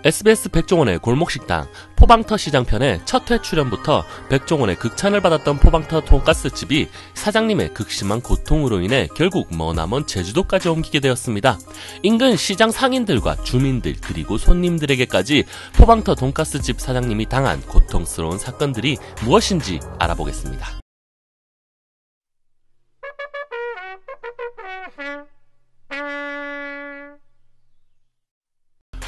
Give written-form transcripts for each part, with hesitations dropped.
SBS 백종원의 골목식당 포방터 시장편의 첫 회 출연부터 백종원의 극찬을 받았던 포방터 돈가스집이 사장님의 극심한 고통으로 인해 결국 머나먼 제주도까지 옮기게 되었습니다. 인근 시장 상인들과 주민들 그리고 손님들에게까지 포방터 돈가스집 사장님이 당한 고통스러운 사건들이 무엇인지 알아보겠습니다.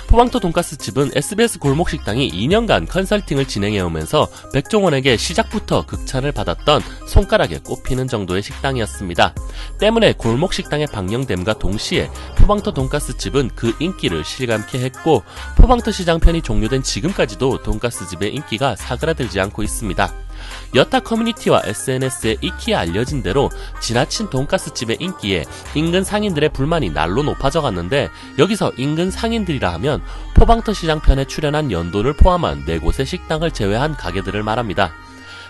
포방터 돈가스집은 SBS 골목식당이 2년간 컨설팅을 진행해오면서 백종원에게 시작부터 극찬을 받았던 손가락에 꼽히는 정도의 식당이었습니다. 때문에 골목식당의 방영됨과 동시에 포방터 돈가스집은 그 인기를 실감케 했고 포방터 시장편이 종료된 지금까지도 돈가스집의 인기가 사그라들지 않고 있습니다. 여타 커뮤니티와 SNS에 익히 알려진 대로 지나친 돈가스집의 인기에 인근 상인들의 불만이 날로 높아져 갔는데, 여기서 인근 상인들이라 하면 포방터 시장편에 출연한 연돈을 포함한 4곳의 식당을 제외한 가게들을 말합니다.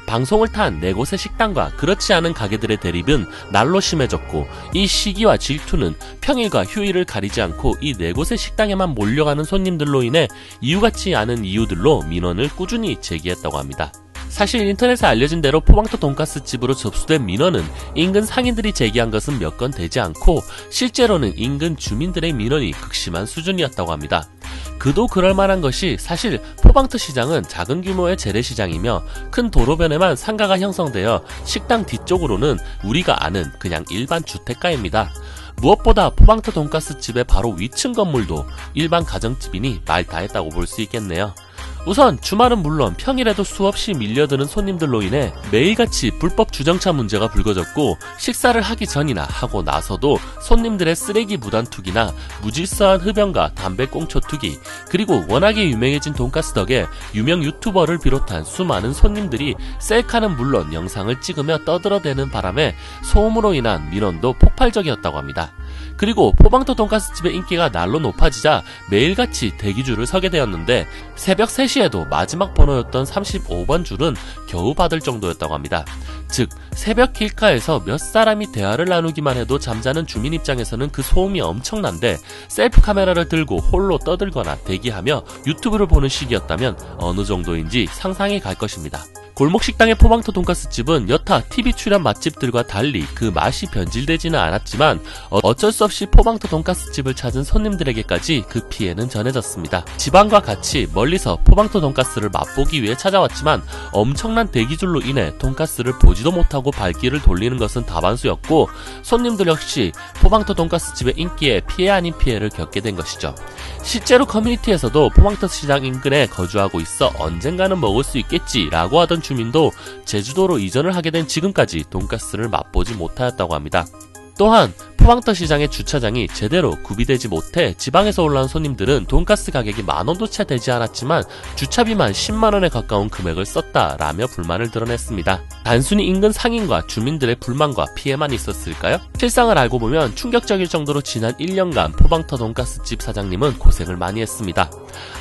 방송을 탄 4곳의 식당과 그렇지 않은 가게들의 대립은 날로 심해졌고, 이 시기와 질투는 평일과 휴일을 가리지 않고 이 4곳의 식당에만 몰려가는 손님들로 인해 이유 같지 않은 이유들로 민원을 꾸준히 제기했다고 합니다. 사실 인터넷에 알려진 대로 포방터 돈가스집으로 접수된 민원은 인근 상인들이 제기한 것은 몇 건 되지 않고 실제로는 인근 주민들의 민원이 극심한 수준이었다고 합니다. 그도 그럴 만한 것이, 사실 포방터 시장은 작은 규모의 재래시장이며 큰 도로변에만 상가가 형성되어 식당 뒤쪽으로는 우리가 아는 그냥 일반 주택가입니다. 무엇보다 포방터 돈가스집의 바로 위층 건물도 일반 가정집이니 말 다했다고 볼 수 있겠네요. 우선 주말은 물론 평일에도 수없이 밀려드는 손님들로 인해 매일같이 불법 주정차 문제가 불거졌고, 식사를 하기 전이나 하고 나서도 손님들의 쓰레기 무단 투기나 무질서한 흡연과 담배 꽁초 투기, 그리고 워낙에 유명해진 돈가스 덕에 유명 유튜버를 비롯한 수많은 손님들이 셀카는 물론 영상을 찍으며 떠들어대는 바람에 소음으로 인한 민원도 폭발적이었다고 합니다. 그리고 포방터 돈가스집의 인기가 날로 높아지자 매일같이 대기줄을 서게 되었는데, 새벽 3시에도 마지막 번호였던 35번 줄은 겨우 받을 정도였다고 합니다. 즉 새벽 길가에서 몇 사람이 대화를 나누기만 해도 잠자는 주민 입장에서는 그 소음이 엄청난데, 셀프 카메라를 들고 홀로 떠들거나 대기하며 유튜브를 보는 시기였다면 어느 정도인지 상상이 갈 것입니다. 골목식당의 포방터 돈가스집은 여타 TV 출연 맛집들과 달리 그 맛이 변질되지는 않았지만 어쩔 수 없이 포방터 돈가스집을 찾은 손님들에게까지 그 피해는 전해졌습니다. 지방과 같이 멀리서 포방터 돈가스를 맛보기 위해 찾아왔지만 엄청난 대기줄로 인해 돈가스를 보지도 못하고 발길을 돌리는 것은 다반수였고, 손님들 역시 포방터 돈가스집의 인기에 피해 아닌 피해를 겪게 된 것이죠. 실제로 커뮤니티에서도 포방터 시장 인근에 거주하고 있어 언젠가는 먹을 수 있겠지라고 하던 주민도 제주도로 이전을 하게 된 지금까지 돈가스를 맛보지 못하였다고 합니다. 또한 포방터 시장의 주차장이 제대로 구비되지 못해 지방에서 올라온 손님들은 돈가스 가격이 만원도 채 되지 않았지만 주차비만 10만원에 가까운 금액을 썼다라며 불만을 드러냈습니다. 단순히 인근 상인과 주민들의 불만과 피해만 있었을까요? 실상을 알고 보면 충격적일 정도로 지난 1년간 포방터 돈가스집 사장님은 고생을 많이 했습니다.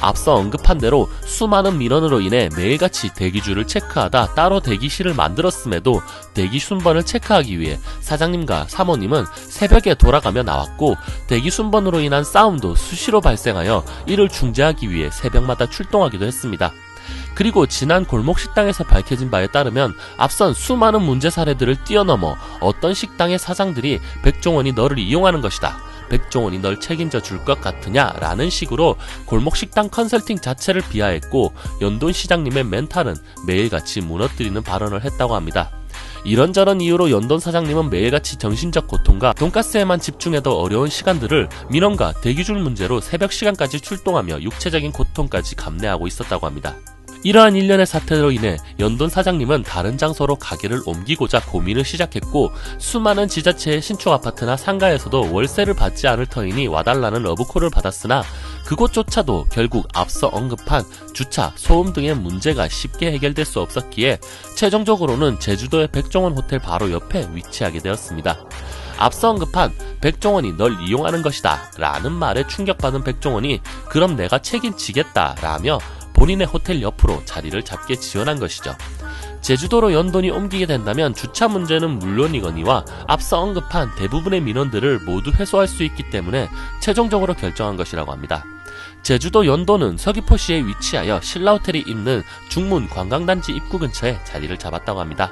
앞서 언급한 대로 수많은 민원으로 인해 매일같이 대기줄을 체크하다 따로 대기실을 만들었음에도 대기 순번을 체크하기 위해 사장님과 사모님은 새벽에 돌아가며 나왔고, 대기 순번으로 인한 싸움도 수시로 발생하여 이를 중재하기 위해 새벽마다 출동하기도 했습니다. 그리고 지난 골목식당에서 밝혀진 바에 따르면 앞선 수많은 문제 사례들을 뛰어넘어 어떤 식당의 사장들이 백종원이 너를 이용하는 것이다, 백종원이 널 책임져 줄 것 같으냐 라는 식으로 골목식당 컨설팅 자체를 비하했고, 연돈 시장님의 멘탈은 매일같이 무너뜨리는 발언을 했다고 합니다. 이런저런 이유로 연돈 사장님은 매일같이 정신적 고통과 돈가스에만 집중해도 어려운 시간들을 민원과 대기줄 문제로 새벽 시간까지 출동하며 육체적인 고통까지 감내하고 있었다고 합니다. 이러한 일련의 사태로 인해 연돈 사장님은 다른 장소로 가게를 옮기고자 고민을 시작했고, 수많은 지자체의 신축 아파트나 상가에서도 월세를 받지 않을 터이니 와달라는 러브콜을 받았으나 그곳조차도 결국 앞서 언급한 주차, 소음 등의 문제가 쉽게 해결될 수 없었기에 최종적으로는 제주도의 백종원 호텔 바로 옆에 위치하게 되었습니다. 앞서 언급한 백종원이 널 이용하는 것이다 라는 말에 충격받은 백종원이 그럼 내가 책임지겠다 라며 본인의 호텔 옆으로 자리를 잡게 지원한 것이죠. 제주도로 연돈이 옮기게 된다면 주차 문제는 물론이거니와 앞서 언급한 대부분의 민원들을 모두 해소할 수 있기 때문에 최종적으로 결정한 것이라고 합니다. 제주도 연돈은 서귀포시에 위치하여 신라호텔이 있는 중문 관광단지 입구 근처에 자리를 잡았다고 합니다.